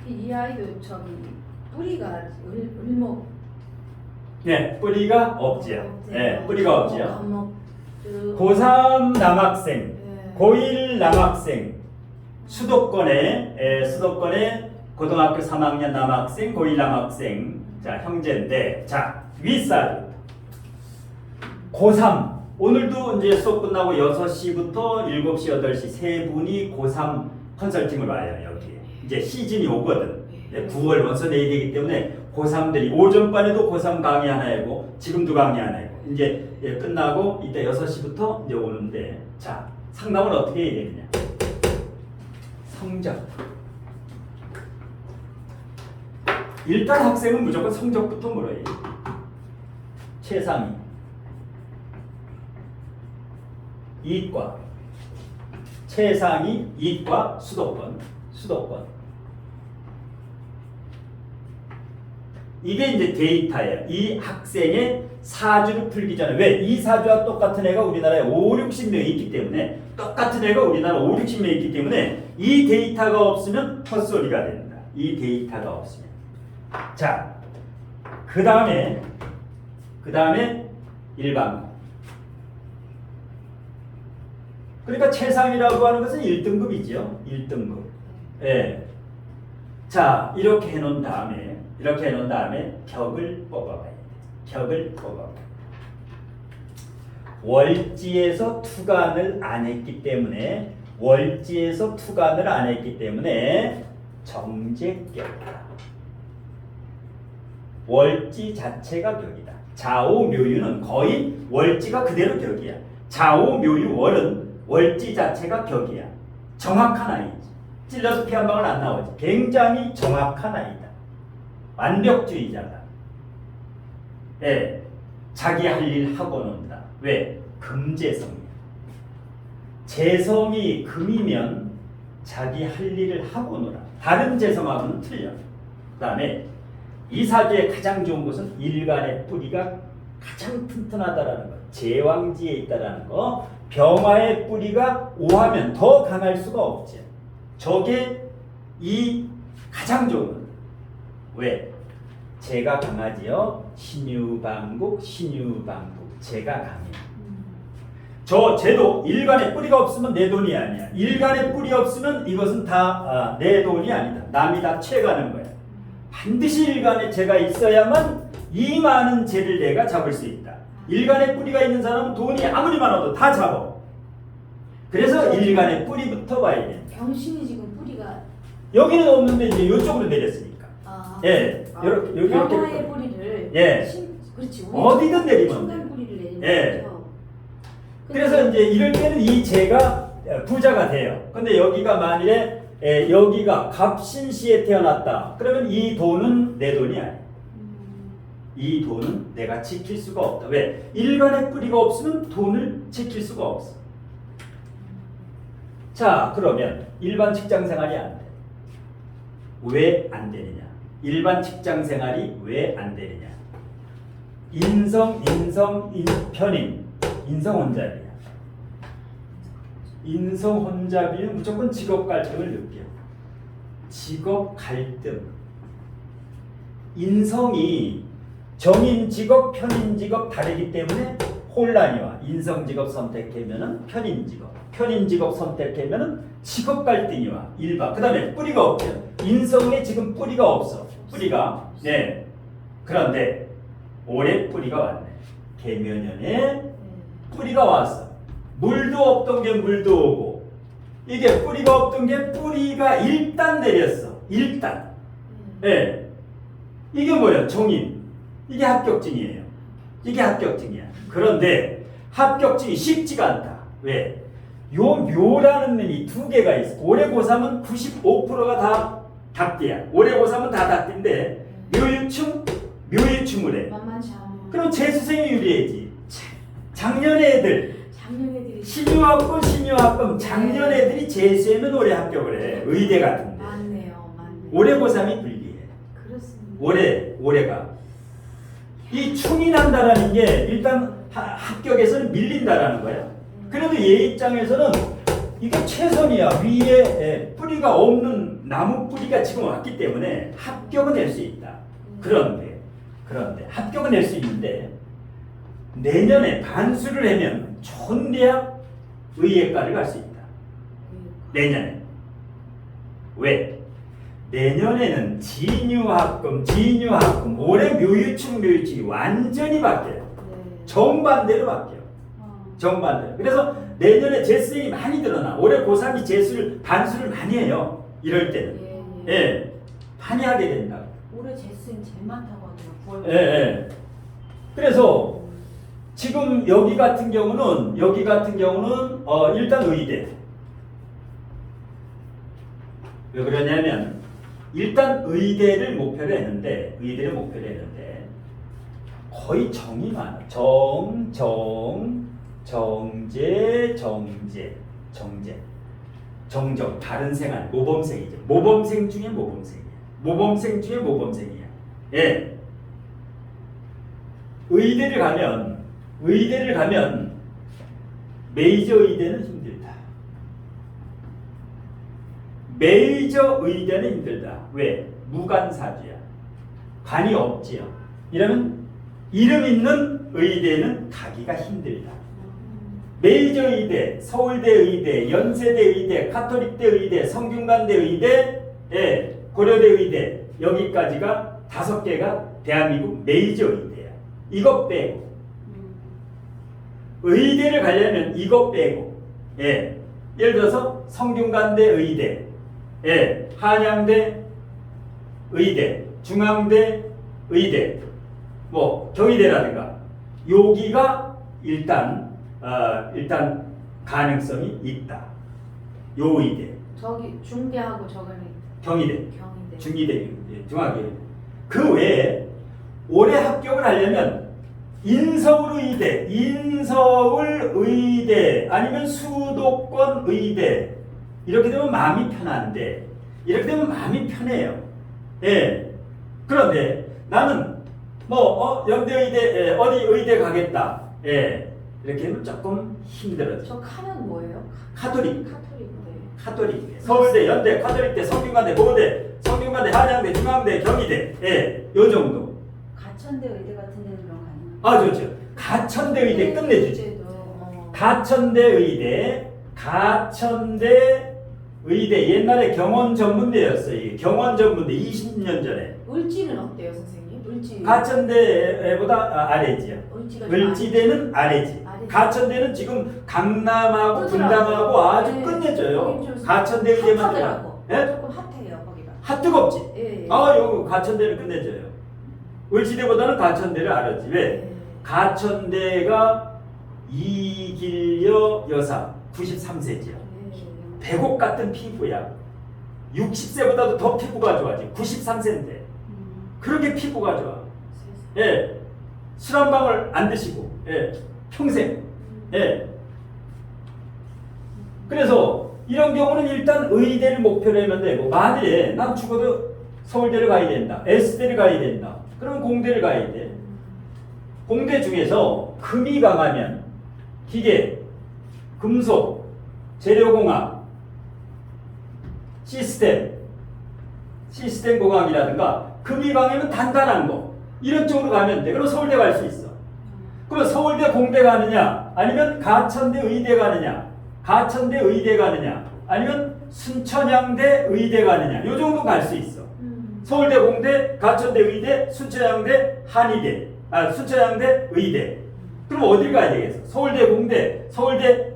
이 아이도 저기 뿌리가 을목. 네, 뿌리가 없지요. 네, 뿌리가 없지요. 감목. 고3 남학생, 네. 고1 남학생, 수도권에 고등학교 3학년 남학생, 고1 남학생, 자 형제인데, 자 윗사주 고3 오늘도 이제 수업 끝나고 6시부터 7시, 8시 세 분이 고3 컨설팅을 와요. 여기 이제 시즌이 오거든. 9월 원서 내야 되기 때문에 고3들이 오전반에도 고3 강의 하나이고 지금도 강의 하나이고 이제 끝나고 이따 6시부터 이제 오는데, 자 상담을 어떻게 해야 되느냐. 성적. 일단 학생은 무조건 성적부터 물어야 돼. 최상위 이과, 최상위 이과 수도권. 이게 이제 데이터예요. 이 학생의 사주를 풀기 전에, 왜? 이 사주와 똑같은 애가 우리나라에 5, 60명이 있기 때문에, 똑같은 애가 우리나라 5, 60명이 있기 때문에 이 데이터가 없으면 헛소리가 됩니다. 이 데이터가 없으면. 자, 그 다음에 일반. 그러니까 최상이라고 하는 것은 1등급이죠. 1등급. 예. 자, 이렇게 해놓은 다음에 벽을 뽑아봐야 돼. 벽을 뽑아봐. 월지에서 투간을 안 했기 때문에 정제격이다. 월지 자체가 격이다. 좌우묘유는 거의 월지가 그대로 격이야. 좌우묘유 월은 월지 자체가 격이야. 정확한 아이지. 찔러서 피 한 방울 안 나오지. 굉장히 정확한 아이다. 완벽주의자다. 예, 자기 할 일 하고 논다. 왜? 금재성이야. 재성이 금이면 자기 할 일을 하고 놀아. 다른 재성하고는 틀려. 그 다음에 이 사주의 가장 좋은 것은 일간의 뿌리가 가장 튼튼하다라는 거. 제왕지에 있다라는 거. 병화의 뿌리가 5하면 더 강할 수가 없지. 저게 이 가장 좋은 거. 왜? 제가 강하지요. 신유방국 제가 강해. 쟤도 일간에 뿌리가 없으면 내 돈이 아니야. 일간에 뿌리 없으면 이것은 다 내 돈이 아니다. 남이 다 채가는 거야. 반드시 일간에 재가 있어야만 이 많은 재를 내가 잡을 수 있다. 일간에 뿌리가 있는 사람은 돈이 아무리 많아도 다 잡아. 그래서 일간에 뿌리부터 봐야 돼. 병신이 지금 뿌리가 여기는 없는데 이제 이쪽으로 내렸으니까. 예, 이렇게 병화의 뿌리를 그렇지. 어디든 내리면 중간 뿌리를 내리는 거죠. 그래서 이제 이럴 때는 이 재가 부자가 돼요. 근데 여기가 만일에 여기가 갑신시에 태어났다. 그러면 이 돈은 내 돈이 아니야. 이 돈은 내가 지킬 수가 없다. 왜? 일간의 뿌리가 없으면 돈을 지킬 수가 없어. 자, 그러면 일반 직장 생활이 안 돼. 왜 안 되느냐? 일반 직장 생활이 왜 안 되느냐? 편인, 인성혼잡이야. 인성혼잡이는 무조건 직업 갈등을 느껴. 직업 갈등. 인성이 정인 직업, 편인 직업 다르기 때문에 혼란이 와. 인성 직업 선택하면은 편인 직업 선택하면은 직업 갈등이 와. 일반. 그다음에 뿌리가 없죠. 인성에 지금 뿌리가 없어. 뿌리가. 네. 그런데 올해 뿌리가 왔네. 개묘년에 뿌리가 왔어. 물도 없던 게 물도 오고. 이게 뿌리가 없던 게 뿌리가 일단 내렸어. 일단. 네. 이게 뭐야? 정인. 이게 합격증이에요. 이게 합격증이야. 그런데 합격증이 쉽지가 않다. 왜? 요 묘라는 놈이 두 개가 있어. 올해 고3은 95%가 다 닭띠야. 올해 고3은 다 닭띠인데 묘유충을 해. 만만치 않아. 그럼 재수생이 유리해지. 작년 애들이 신유학금 작년 애들이 재수하면 올해 합격을 해. 의대 같은데. 맞네요. 올해 고3이 불리해. 그렇습니다. 올해가. 이 충이 난다라는 게 일단 합격에서는 밀린다라는 거야. 그래도 얘 입장에서는 이게 최선이야. 위에 뿌리가 없는 나무 뿌리가 지금 왔기 때문에 합격은 낼 수 있다. 그런데 합격은 낼 수 있는데 내년에 반수를 하면 좋은 대학 의예과를 갈 수 있다. 내년에. 왜? 내년에는 진유학금 올해 묘유축이 완전히 바뀌어요. 정반대로 바뀌어요. 정반대로. 그래서 내년에 재수생이 많이 늘어나. 올해 고3이 재수를 반수를 많이 해요. 이럴 때는. 예. 많이 하게 된다. 올해 재수생 제일 많다고 하더라고요. 예. 그래서 지금 여기 같은 경우는 일단 의대. 왜 그러냐면 일단 의대를 목표로 했는데 거의 정이 많아. 정정 다른 생활 모범생이죠. 모범생 중에 모범생이야. 예. 의대를 가면 메이저 의대는 힘들다. 왜? 무관사주야. 관이 없지요. 이러면 이름 있는 의대는 가기가 힘들다. 메이저 의대, 서울대 의대, 연세대 의대, 가톨릭대 의대, 성균관대 의대, 예, 고려대 의대 여기까지가 5개가 대한민국 메이저 의대야. 이것 빼고 의대를 가려면 이것 빼고, 예, 예를 들어서 성균관대 의대, 예, 한양대 의대, 중앙대 의대, 뭐 경희대라든가 여기가 일단 가능성이 있다. 요 의대. 저기 중대하고 저거는 경희대. 중의대, 중앙대. 그 외에 올해 합격을 하려면 인서울 의대 아니면 수도권 의대 이렇게 되면 마음이 편한데 이렇게 되면 마음이 편해요. 예. 그런데 나는 연대의대 어디 의대 가겠다. 예. 이렇게 하면 조금 힘들어져. 저 카는 뭐예요? 카톨릭. 카톨릭. 서울대, 연대, 카톨릭대, 성균관대, 고대, 성균관대, 한양대, 중앙대, 경희대. 예. 요 정도. 가천대 의대 같은 데는 그런 거 아니에요? 좋죠. 가천대 의대 끝내주지. 가천대 의대 옛날에 경원 전문대였어요. 이게 경원 전문대 20년 전에. 을지는 어때요, 선생님? 을지. 가천대보다 아래지요. 을지대는 아래지. 가천대는 지금 강남하고 분당하고 아주 끝내줘요. 가천대 의대만 들어가. 예? 조금 핫해요, 거기가. 핫뜨겁지. 예. 여기 가천대는 끝내줘요. 을지대보다는 가천대를 아래지. 왜? 가천대가 이길여 여사 93세지요. 백옥 같은 피부야. 60세보다도 더 피부가 좋아지. 93세인데. 그렇게 피부가 좋아. 예. 술 한 방울 안 드시고. 예. 평생. 예. 그래서 이런 경우는 일단 의대를 목표로 하면 되고 만일에 난 죽어도 서울대를 가야 된다. S대를 가야 된다. 그러면 공대를 가야 돼. 공대 중에서 금이 강하면 기계, 금속, 재료공학, 시스템 공학이라든가 금이 강하면 단단한 거 이런 쪽으로 가면 돼. 그럼 서울대 갈 수 있어. 그럼 서울대 공대 가느냐 아니면 가천대 의대 가느냐 아니면 순천향대 의대 가느냐 요 정도 갈 수 있어. 서울대 공대, 가천대 의대, 순천향대 한의대 순천향대 의대. 그럼 어딜 가야 되겠어? 서울대 공대, 서울대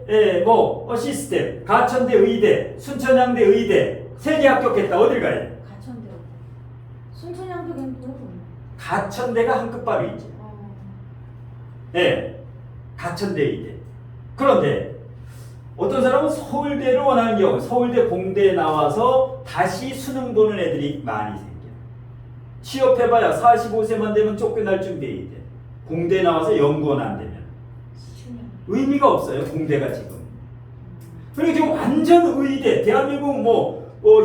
시스템, 가천대 의대, 순천향대 의대 세 개 합격했다. 어딜 가야 돼? 가천대. 순천향도 괜찮고. 가천대가 한 끝발이 있지. 네, 가천대 의대. 그런데 어떤 사람은 서울대를 원하는 경우 서울대 공대에 나와서 다시 수능 보는 애들이 많이 생겨. 취업해봐야 45세만 되면 쫓겨날 준비해 있대. 공대에 나와서 연구원 안 되면 의미가 없어요. 공대가 지금. 그리고 지금 완전 의대. 대한민국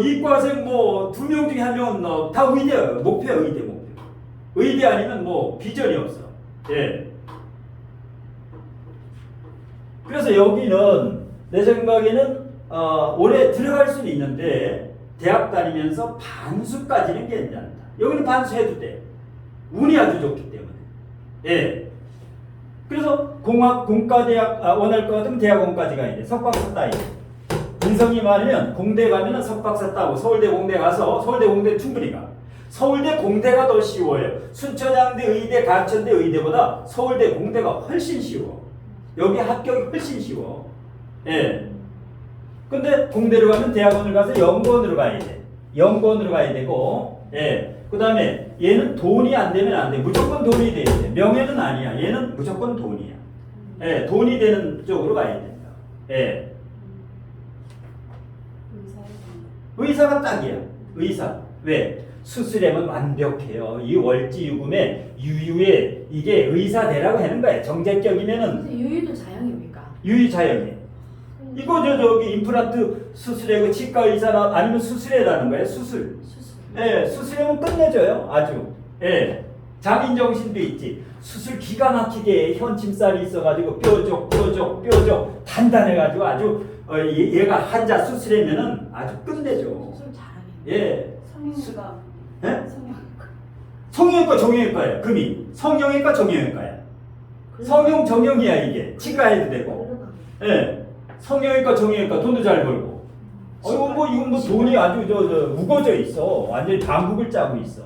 이과생 2명 중에 1명은 다 의대야. 목표야. 의대. 의대 아니면 비전이 없어. 예. 그래서 여기는 내 생각에는 올해 들어갈 수는 있는데 대학 다니면서 반수까지는 괜찮다. 여기는 반수해도 돼. 운이 아주 좋기 때문에. 예. 그래서 공과대학 원할 것 같으면 대학원까지 가야 돼. 석박사 따야 돼. 인성이 많으면 공대 가면은 석박사 따고 서울대 공대 가서 서울대 공대 충분히 가. 서울대 공대가 더 쉬워요. 순천향대 의대 가천대 의대보다 서울대 공대가 훨씬 쉬워. 여기 합격이 훨씬 쉬워. 예. 근데 공대로 가면 대학원을 가서 연구원으로 가야 돼. 연구원으로 가야 되고, 예. 그 다음에 얘는 돈이 안 되면 안 돼. 무조건 돈이 돼야 돼. 명예는 아니야. 얘는 무조건 돈이야. 예. 돈이 되는 쪽으로 가야 된다. 예. 의사가 딱이야. 의사. 왜? 수술하면 완벽해요. 이 월지유금에 유유에 이게 의사 되라고 하는 거야. 정제격이면은. 근데 유유도 자영입니까? 유유 자연이. 이거 저기 임플란트 수술하고 치과 의사나 아니면 수술해라는 거예요. 수술. 수술. 예, 수술하면 끝내줘요. 아주. 예. 장인 정신도 있지. 수술 기가 막히게 현침살이 있어가지고 뾰족 단단해가지고 아주 얘가 환자 수술하면은 아주 끝내줘. 수술 잘하겠네. 예. 성형외과. 예? 성형외과. 성형외과 정형외과야. 금이. 성형외과 정형외과야. 성형 정형이야 이게. 치과해도 되고. 예. 성형외과 정형외과 돈도 잘 벌고. 이건 뭐 돈이 아주 우거져 있어. 완전히 방국을 짜고 있어.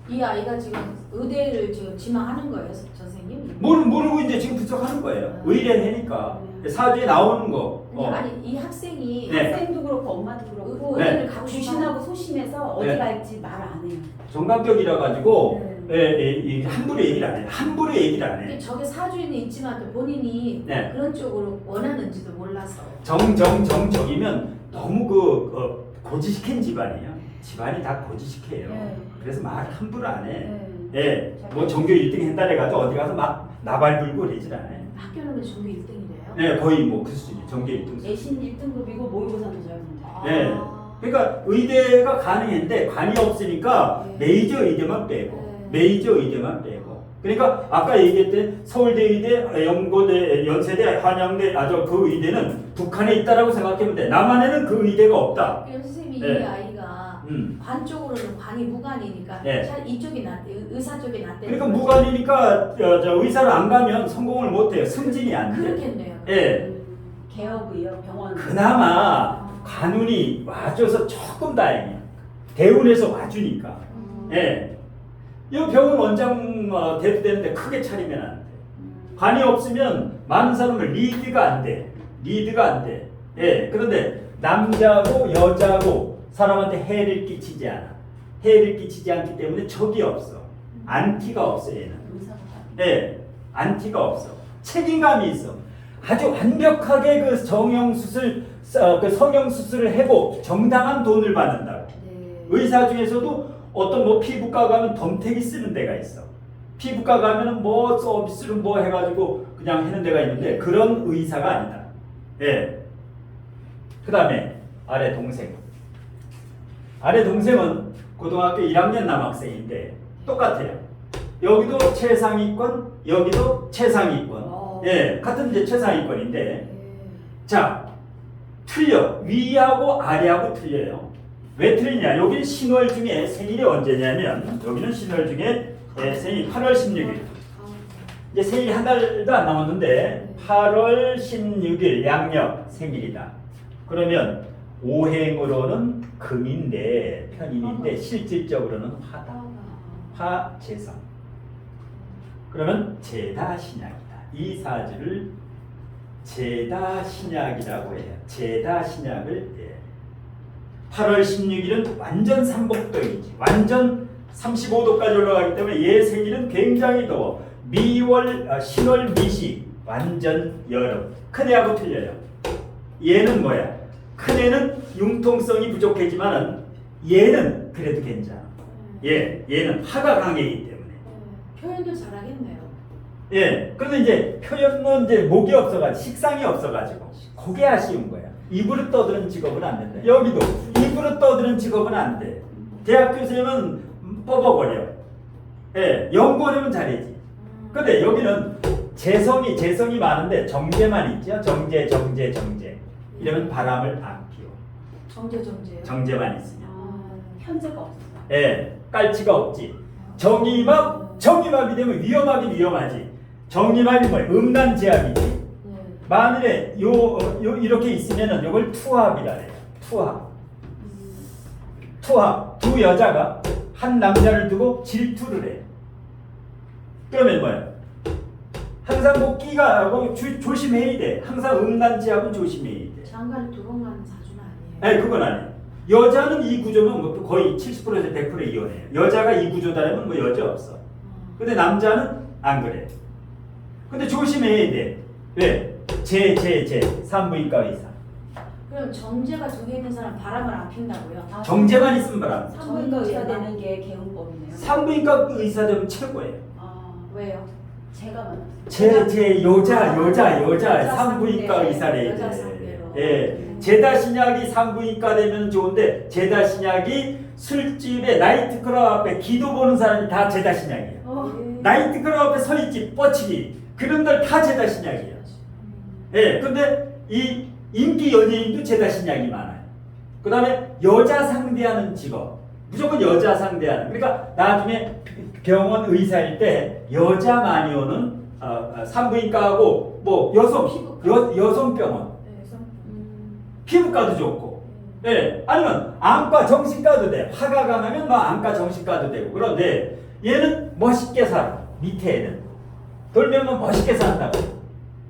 이 아이가 지금 의대를 지금 지망하는 거예요, 선생님? 모르고 이제 지금 분석하는 거예요. 의뢰를 하니까. 사주에 나오는 거. 아니 이 학생이 네. 학생도 그렇고 엄마도 그렇고 의대를 가고 싶어. 구신하고 소심해서 어디 네. 갈지 말 안 해요. 정강격이라 가지고 함부로 얘기를 안 해. 함부로 얘기를 안 근데 해. 저게 사주에는 있지만 또 본인이 네. 그런 쪽으로 원하는지도 몰라서. 정이면 너무 고지식한 집안이에요. 집안이 다 고지식해요. 네. 그래서 말 함부로 안 해. 네. 예, 뭐 전교 1등 했다 해가지고 어디 가서 막 나발 불고 그러질 않아요. 학교는 전교 1등이래요? 네, 거의 뭐 그 수준이 전교 1등. 내신 1등급이고 모의고사도 잘 본다. 네. 그러니까 의대가 가능했는데 관이 없으니까 네. 메이저 의대만 빼고 네. 메이저 의대만 빼고. 그러니까 아까 얘기했던 서울대 의대, 연고대, 연세대, 한양대 그 의대는 북한에 있다라고 생각하면 돼. 남한에는 그 의대가 없다. 그래서 선생님이 네. 이 아이가 관 쪽으로는 관이 무관이니까 네. 잘 이쪽이 낫대, 의사 쪽이 낫대. 그러니까 무관이니까 의사를 안 가면 성공을 못 해요. 승진이 안 돼. 그렇겠네요. 예. 개업이요, 병원. 그나마 관운이 와줘서 조금 다행이야. 대운에서 와주니까. 예. 이 병원 원장 돼도 되는데 크게 차리면 안 돼. 관이 없으면 많은 사람을 리드가 안 돼. 리드가 안 돼. 예. 그런데 남자고 여자고 사람한테 해를 끼치지 않아. 해를 끼치지 않기 때문에 적이 없어. 안티가 없어 얘는. 의사가 예. 안티가 없어. 책임감이 있어. 아주 완벽하게 그 정형수술, 그 성형수술을 하고 정당한 돈을 받는다고. 네. 의사 중에서도 어떤 뭐 피부과 가면 덤태기 쓰는 데가 있어. 피부과 가면은 뭐 서비스를 뭐 해가지고 그냥 하는 데가 있는데 그런 의사가 아니다. 예. 그 다음에 아래 동생. 아래 동생은 고등학교 1학년 남학생인데 똑같아요. 여기도 최상위권, 여기도 최상위권. 예, 같은 이제 최상위권인데. 네. 자, 틀려. 위하고 아래하고 틀려요. 왜 틀리냐? 여기 신월 중에 생일이 언제냐면 여기는 신월 중에 생일 8월 16일. 이제 생일이 한 달도 안 남았는데 8월 16일 양력 생일이다. 그러면 오행으로는 금인데 편인인데 실질적으로는 화다. 화재성. 그러면 제다신약이다. 이 사주를 제다신약이라고 해요. 제다신약을 8월 16일은 완전 삼복도이지. 완전 35도까지 올라가기 때문에 얘 생일은 굉장히 더워. 신월 미시 완전 여름. 큰애하고 틀려요. 얘는 뭐야? 큰애는 융통성이 부족하지만은 얘는 그래도 괜찮아. 얘는 화가 강하기 때문에. 표현도 잘하겠네요. 예. 그런데 이제 표현은 이제 목이 없어가지고 식상이 없어가지고 그게 아쉬운 거야. 입으로 떠드는 직업은 안 된다. 여기도 입으로 떠드는 직업은 안 돼. 대학교생은 뻐벅거려. 예. 연구하려면 잘하지. 근데 여기는 재성이 많은데 정제만 있죠. 정제. 이러면 바람을 안 피워. 정제예요. 정제만 있으면. 현재가 없어요. 예, 깔치가 없지. 정이맘이 되면 위험하긴 위험하지. 정이맘이 뭐야? 음란제압이지. 네. 만일에 이렇게 있으면은 이걸 투합이라 해요. 투합. 두 여자가 한 남자를 두고 질투를 해. 그러면 뭐야? 항상 뭐 끼가 조심해야 돼. 항상 음란제압은 조심해야 돼. 장가를 2번 가는 사주는 아니에요. 아니 그건 아니에요. 여자는 이 구조면 뭐 거의 70%에서 100% 이혼해요. 여자가 이 구조다면 뭐 여자 없어. 근데 남자는 안 그래. 근데 조심해야 돼. 왜? 산부인과 의사. 그럼 정제가 2개 있는 사람 바람을 안 핀다고요? 정제만 있으면 바람. 산부인과 의사 되는 게 개운법이네요. 산부인과 의사 되면 최고예요. 왜요? 제가 만났어요. 여자 산부인과 의사래. 여자 상대로. 예. 제다 신약이 산부인과 되면 좋은데 제다 신약이 술집에 나이트클럽 앞에 기도 보는 사람이 다 제다 신약이야. 나이트클럽 앞에 서 있지 뻗치기 그런 들 다 제다 신약이야. 예. 근데 이 인기 연예인도 제다 신약이 많아요. 그 다음에 여자 상대하는 직업 무조건 여자 상대하는 그러니까 나중에 병원 의사일 때 여자 많이 오는 산부인과하고 뭐 여성병원 피부과도 좋고 예 아니면 안과 정신과도 돼 화가 강하면 뭐 안과 정신과도 되고 그런데 얘는 멋있게 살아 밑에 애는 돌면은 멋있게 산다고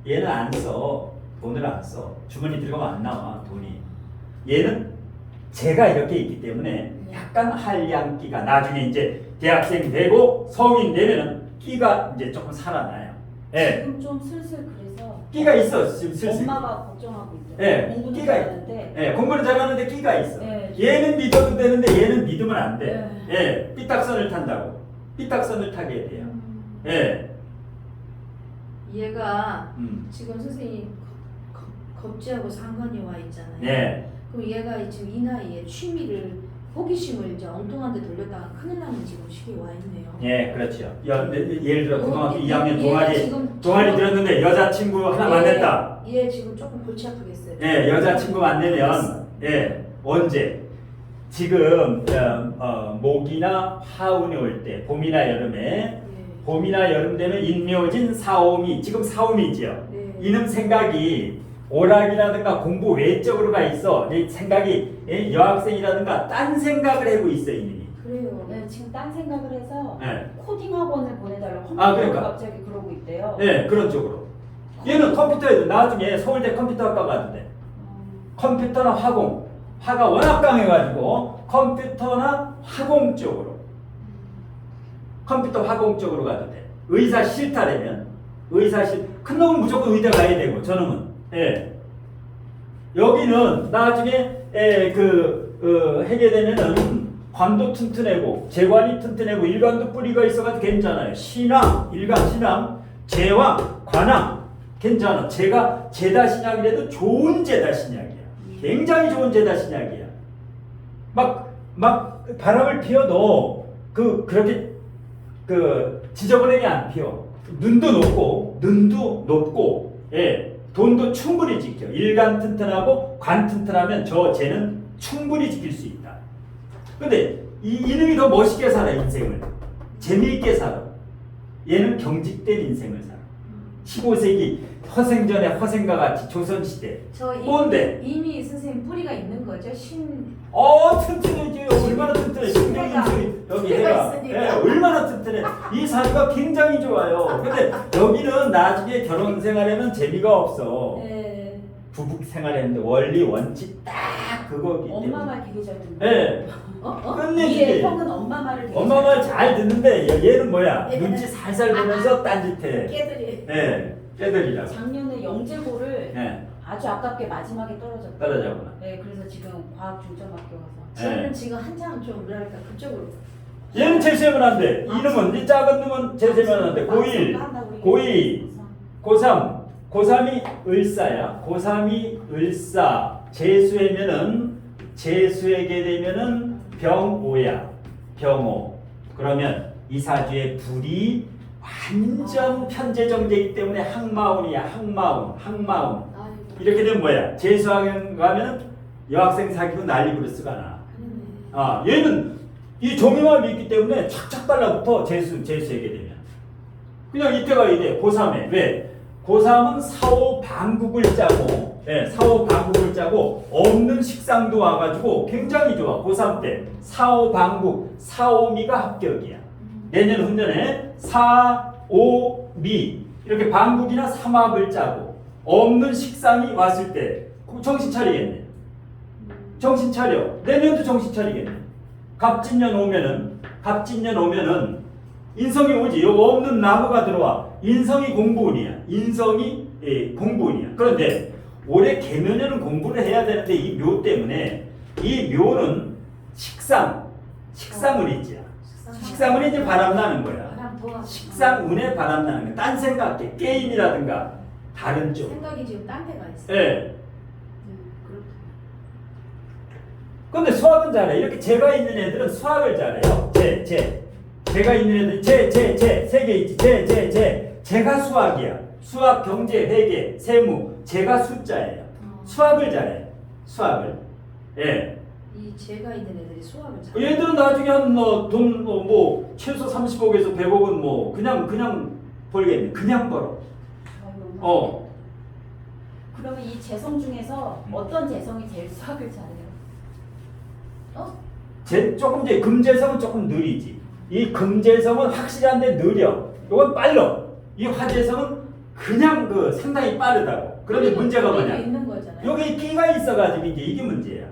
얘는 안 써 돈을 안 써 주머니 들어가면 안 나와 돈이 얘는 제가 이렇게 있기 때문에 약간 한량기가 나중에 이제 대학생 되고 성인 되면은 끼가 이제 조금 살아나요. 예. 지금 좀 슬슬 그래서 끼가 있어 지금 슬슬. 엄마가 걱정하고 있어요. 예. 공부는 끼가 잘하는데. 예. 공부는 잘하는데 끼가 있어. 예. 얘는 믿어도 되는데 얘는 믿으면 안 돼. 예. 삐딱선을 탄다고. 삐딱선을 타게 돼요. 예. 얘가 지금 선생님 겁지하고 상관이 와 있잖아요. 예. 그럼 얘가 지금 이 나이에 취미를 호기심을 이제 엉뚱한 데 돌렸다가 큰일 나는 지금 시기에 와 있네요. 예, 그렇죠. 예를 들어 고등학교 얘- 2학년 얘가 지금 동아리 들었는데 여자친구 하나 만났다. 얘 지금 조금 골치 아프겠어요. 예, 여자친구 만나면 예, 언제? 지금 목이나 화운이 올 때, 봄이나 여름에 봄이나 여름 되면 인묘진 사오미, 지금 사오미지요. 이놈 생각이 오락이라든가 공부 외적으로 가 있어. 이 생각이 여학생이라든가 딴 생각을 하고 있어 이놈이. 그래요. 네, 지금 딴 생각을 해서 네. 코딩 학원을 보내달라고 그러니까. 갑자기 그러고 있대요. 네, 그런 쪽으로. 얘는 컴퓨터에도 나중에 서울대 컴퓨터학과 가도 돼. 컴퓨터나 화공, 화가 워낙 강해가지고 컴퓨터나 화공 쪽으로. 컴퓨터 화공 쪽으로 가도 돼. 의사 싫다라면 큰 놈은 무조건 의대 가야 되고 저놈은 여기는 나중에 하게 되면은 관도 튼튼하고 재관이 튼튼하고 일관도 뿌리가 있어가지고 괜찮아요. 신앙, 일간 신앙, 재왕, 관왕 괜찮아. 제가 제다 신약이라도 좋은 제다 신약이야. 굉장히 좋은 제다 신약이야. 막 바람을 피워도 그렇게 지저분하게 안 피워. 눈도 높고, 예, 돈도 충분히 지켜. 일간 튼튼하고 관 튼튼하면 쟤는 충분히 지킬 수 있다. 근데 이놈이 더 멋있게 살아 인생을. 재미있게 살아. 얘는 경직된 인생을 살아. 15세기 허생전에 허생과 같이 조선시대. 꼰대. 이미 선생님 뿌리가 있는 거죠? 튼튼해져요. 얼마나 튼튼해. 여기 해가. 얼마나 튼튼해. 이 사주가 굉장히 좋아요. 근데 여기는 나중에 결혼 생활에는 재미가 없어. 부부 생활했는데 원리 원칙 딱 그거기 때문에. 엄마 말 되게 잘 듣는데. 끝내주지. 형은 엄마 말을 되게 엄마 말 잘 듣는데 얘는 뭐야? 눈치 살살 보면서 딴짓해. 깨들이. 깨들이라고. 작년에 영재고를 아주 아깝게 마지막에 떨어졌다. 떨어졌구나. 네, 그래서 지금 과학 중점학교 가서. 저는 지금 한참 좀 뭐랄까 그쪽으로. 얘는 재수하면 안 돼. 이놈은 이 작은 놈은 재수하면 안 돼. 고1, 고2, 고3, 고3이 을사야. 고3이 을사. 재수하게 되면은 병오야. 병오. 그러면 이 사주의 불이 완전 편재정제이기 때문에 항마운이야. 항마운. 이렇게 되면 뭐야? 재수하면 가면 여학생 사귀고 난리 부르스가 나. 그러네. 얘는 이 종이마음이 있기 때문에 착착 달라붙어 재수하게 되면. 그냥 이때가 이래 고3에. 왜? 고3은 사오 방국을 짜고, 사오 방국을 짜고 없는 식상도 와가지고 굉장히 좋아. 고3 때 사오 방국, 사오미가 합격이야. 내년 훈련에 사오미 이렇게 방국이나 삼합을 짜고 없는 식상이 왔을 때 정신 차리겠네. 정신 차려. 내년도 정신 차리겠네. 갑진년 오면은 인성이 오지. 여기 없는 나무가 들어와. 인성이 공부운이야. 인성이 공부운이야. 그런데 올해 개묘년은 공부를 해야 되는데 이 묘 때문에 이 묘는 식상운이지야. 식상운이 이제 바람나는 거야. 바람 도와. 식상운에 바람나는 거야. 딴 생각해. 게임이라든가 다른 쪽. 생각이 지금 딴 데가 있어. 예. 그렇구나. 근데 수학은 잘해. 이렇게 제가 있는 애들은 수학을 잘해요. 제가 있는 애들 세 개 있지. 제가 수학이야. 수학, 경제, 회계, 세무. 제가 숫자예요. 수학을 잘해. 수학을. 예. 이 제가 있는 애들이 수학을 잘. 얘들은 나중에 한 돈 최소 30억에서 100억은 뭐 그냥 벌겠네. 그냥 벌어. 그러면 이 재성 중에서 어떤 재성이 제일 수학을 잘해요? 조금 이제 금재성은 조금 느리지. 이 금재성은 확실한데 느려. 이건 빨라. 이 화재성은 그냥 상당히 빠르다고. 그런데 문제가 뭐냐? 있는 거잖아요. 여기 끼가 있어가지고 이제 이게 문제야.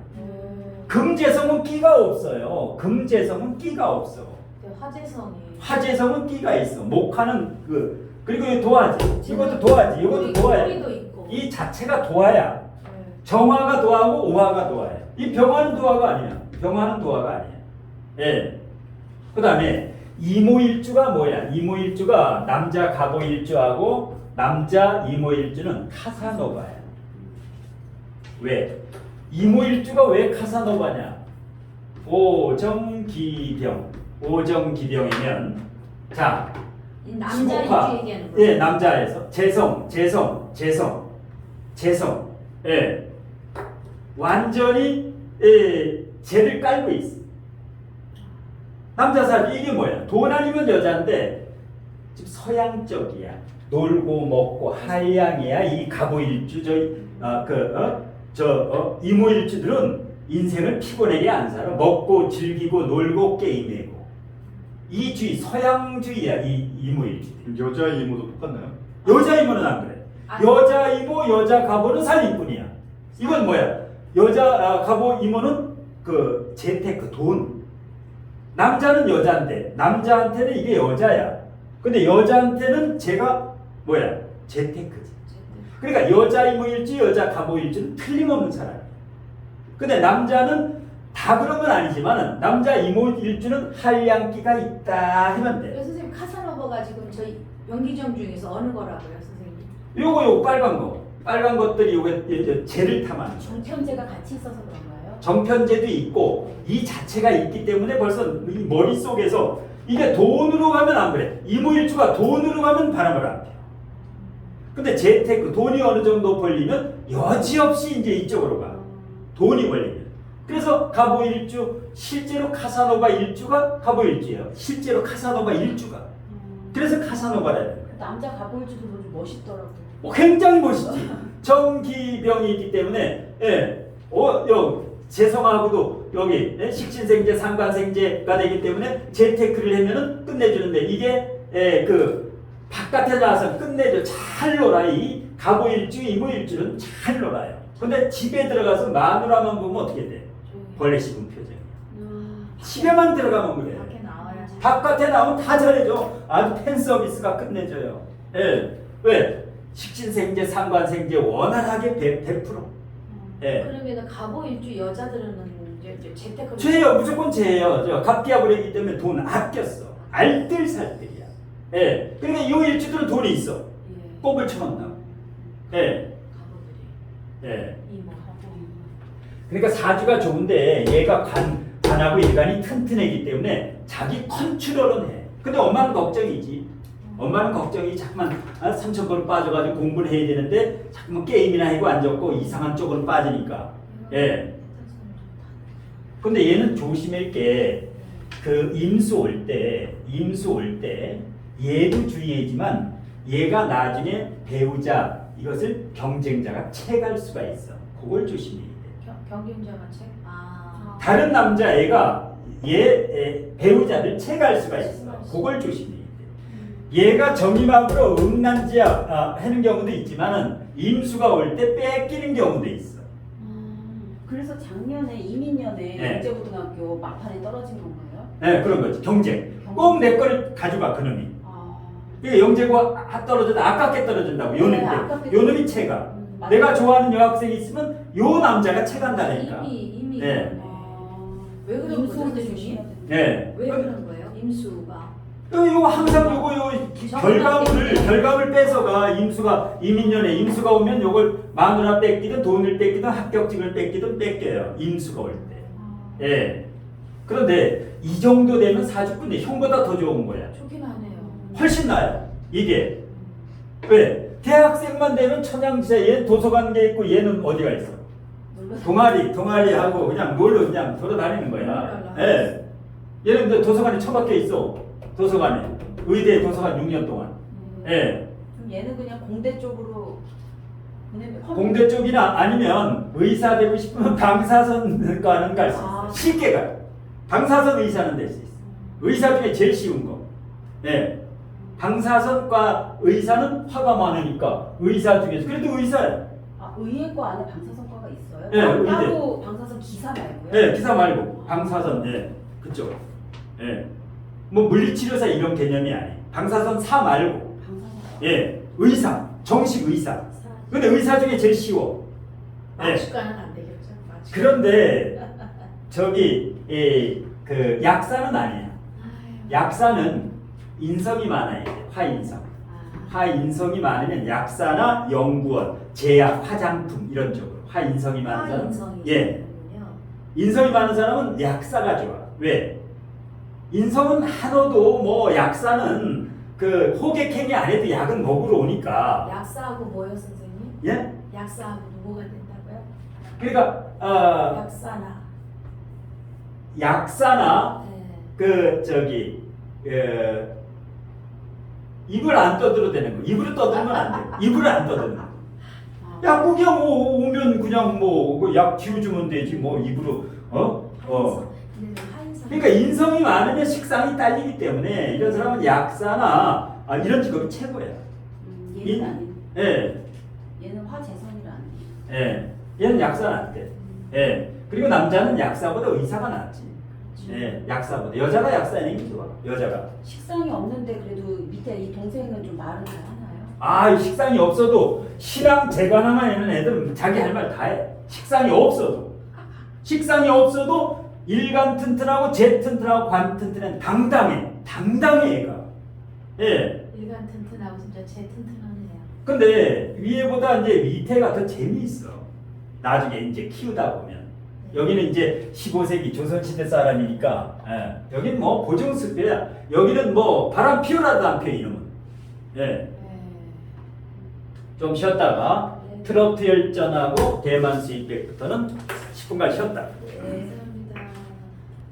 금재성은 끼가 없어요. 금재성은 끼가 없어. 화재성은 끼가 있어. 목화는 그리고 이 도화지. 이것도 도화지. 이것도 도화야. 이 자체가 도화야. 정화가 도화고 오화가 도화야. 이 병화는 도화가 아니야. 병화는 도화가 아니야. 예. 그 다음에 이모일주가 뭐야? 이모일주가 남자 갑오일주하고 남자 이모일주는 카사노바야. 왜? 이모일주가 왜 카사노바냐? 오정기병이면 자 남자 수국화. 일주 얘기하는 거죠. 예, 남자에서 재성. 예. 완전히 재를 깔고 있어. 남자 사람 이게 뭐야? 돈 아니면 여자인데 지금 서양적이야. 놀고 먹고 한량이야. 이 갑오일주 이모일주들은 인생을 피곤하게 안 살아. 먹고 즐기고 놀고 게임하고. 이 주의 서양주의야. 이 이모일주. 여자 이모도 똑같나요? 여자 이모는 안 그래. 여자 이모, 여자 갑오는 살림뿐이야. 이건 뭐야? 여자 갑오 이모는 재테크 돈. 남자는 여자인데 남자한테는 이게 여자야. 근데 여자한테는 제가 뭐야? 재테크지. 그러니까 여자 이모일주, 여자 갑오일주는 틀림없는 사람이야. 근데 남자는 다 그런 건 아니지만은 남자 이모일주는 한량기가 있다 하면 돼. 선생님 카사노바가 지금 저희 연기점 중에서 어느 거라고요, 선생님? 요거 빨간 것들이 요게 재를 탐하는 거야. 정편제가 같이 있어서 그런가요? 정편제도 있고 이 자체가 있기 때문에 벌써 이 머릿속에서 이게 돈으로 가면 안 그래. 이모일주가 돈으로 가면 바람을 안 펴. 근데 재테크 돈이 어느 정도 벌리면 여지없이 이제 이쪽으로 가. 돈이 벌리면. 그래서 갑오일주 실제로 카사노바 일주가 갑오일주예요. 실제로 카사노바 일주가. 그래서 카사노바라는 거예요. 남자 갑오일주도 좀 멋있더라고요. 굉장히 멋있지. 정기병이 있기 때문에 재성하고도 여기 식신생재, 상관생재가 되기 때문에 재테크를 하면은 끝내주는데 이게 바깥에 나와서 끝내줘. 잘 놀아. 이 갑오일주, 이모일주는 잘 놀아요. 근데 집에 들어가서 마누라만 보면 어떻게 돼? 벌레 씹은 표정이야. 집에만 들어가면 그래. 밖에 나와야지. 바깥에 나오면 다 잘해줘. 아주 팬 서비스가 끝내줘요. 예. 왜? 식신생재, 상관생재 원활하게 베풀어. 예. 그러면 갑오일주 여자들은 이제 재테크를 죄예요. 무조건 죄예요. 갑기야불이기 때문에 돈 아꼈어. 알뜰살뜰이야. 예. 그러니까 이 일주들은 돈이 있어. 꼽을 쳐놓는다고. 예. 갑오들이 예. 이모하고 그러니까 사주가 좋은데 얘가 관하고 일간이 튼튼하기 때문에 자기 컨트롤은 해. 근데 엄마는 걱정이지. 엄마는 걱정이 자꾸만 3,000번 빠져가지고 공부를 해야 되는데 자꾸만 게임이나 하고 앉았고 이상한 쪽으로 빠지니까. 예. 근데 얘는 조심할 게 그 임수 올 때 얘도 주의하지만 얘가 나중에 배우자 이것을 경쟁자가 채갈 수가 있어. 그걸 조심해야 돼. 경쟁자가 책? 아. 다른 남자애가 얘 배우자를 채갈 수가 있어. 그걸 조심해야 돼. 얘가 정임합으로 음란지야 하는 경우도 있지만은 임수가 올 때 뺏기는 경우도 있어. 그래서 작년에 이민년에 네. 영재고등학교 막판에 떨어진 건가요? 네, 그런 거지. 경쟁. 꼭 내 거를 가져가 그놈이. 아, 이게 영재고 떨어져도 아깝게 떨어진다고. 요 놈이 네, 아깝게 요 놈이 채가. 맞아요. 내가 좋아하는 여학생이 있으면 요 남자가 채간다니까. 이미. 네. 왜 그런 거죠, 임수한테 선생님? 조심해야 돼. 네. 왜 그런 거예요? 임수가. 요 항상 요거 결과물을 뺏어가. 이민년에 임수가 오면 요걸 마누라 뺏기든 돈을 뺏기든 합격증을 뺏기든 뺏겨요. 임수가 올 때. 예. 그런데 이 정도 되면 사주꾼이 형보다 더 좋은 거야. 좋긴 하네요. 훨씬 나아요. 이게 왜? 대학생만 되면 천양지사. 얘 도서관 게 있고 얘는 어디가 있어? 동아리하고 그냥 놀러 그냥 돌아다니는 거야. 예. 얘는 근데 도서관에 처박혀 있어. 도서관에. 의대 도서관 6년 동안. 예. 그럼 얘는 그냥 공대 쪽으로 보내면 공대 쪽이나 아니면 의사 되고 싶으면 방사선과는 갈 수 있어. 아. 쉽게 가요. 방사선 의사는 될 수 있어. 의사 중에 제일 쉬운 거. 예. 방사선과 의사는 화가 많으니까 의사 중에서 그래도 의사야. 아, 의예과 안에 방사선과가 있어요? 네, 의대. 따로 방사선 기사 말고요? 예, 기사 말고 방사선. 예. 그쪽. 예. 뭐 물리치료사 이런 개념이 아니에요. 방사선 사 말고. 방사선. 예. 의사. 정식 의사. 근데 의사 중에 제일 쉬워. 예. 마취과는 안 되겠죠. 마취과. 그런데 저기 그 약사는 아니야. 약사는 인성이 많아야 돼. 화인성. 화인성이 많으면 약사나 연구원, 제약, 화장품 이런 쪽으로 화인성이 많은 사람. 인성이. 예. 인성이 많은 사람은 약사가 좋아. 왜? 인성은 하나도 뭐 약사는 그 호객행위 안 해도 약은 먹으러 오니까. 약사하고 뭐요, 선생님? 예? 약사하고 누구가 된다고요? 그러니까 약사나 네. 그 저기 입을 안 떠들어도 되는 거. 입으로 떠들면 안 돼. 입으로 안 떠드는 거. 야, 그냥 오면 그냥 약 지워주면 되지 뭐 입으로 그러니까 인성이 많으면 식상이 딸리기 때문에 이런 사람은 약사나 이런 직업이 최고야. 얘는 아닌. 예. 얘는 화재선이라 안 돼. 예. 얘는 약사는 안 돼. 예. 그리고 남자는 약사보다 의사가 낫지. 예. 약사보다. 여자가 약사는 게 좋아. 여자가. 식상이 없는데 그래도 밑에 이 동생은 좀 말은 잘 하나요? 이 식상이 없어도 신앙 재관하만 있는 애들은 자기 할 말 다 해. 식상이 없어도 일간 튼튼하고 재 튼튼하고 관 튼튼한 당당해 얘가. 예. 일간 튼튼하고 진짜 재 튼튼하네요. 근데 위에보다 이제 밑에가 더 재미있어. 나중에 이제 키우다 보면. 여기는 이제 15세기 조선시대 사람이니까 여기는 뭐 고정습배야. 여기는 뭐 바람 피우라도 안 펴 이놈은. 예. 좀 쉬었다가 트로트 열전하고 대만 수입백부터는 10분간 쉬었다. 네.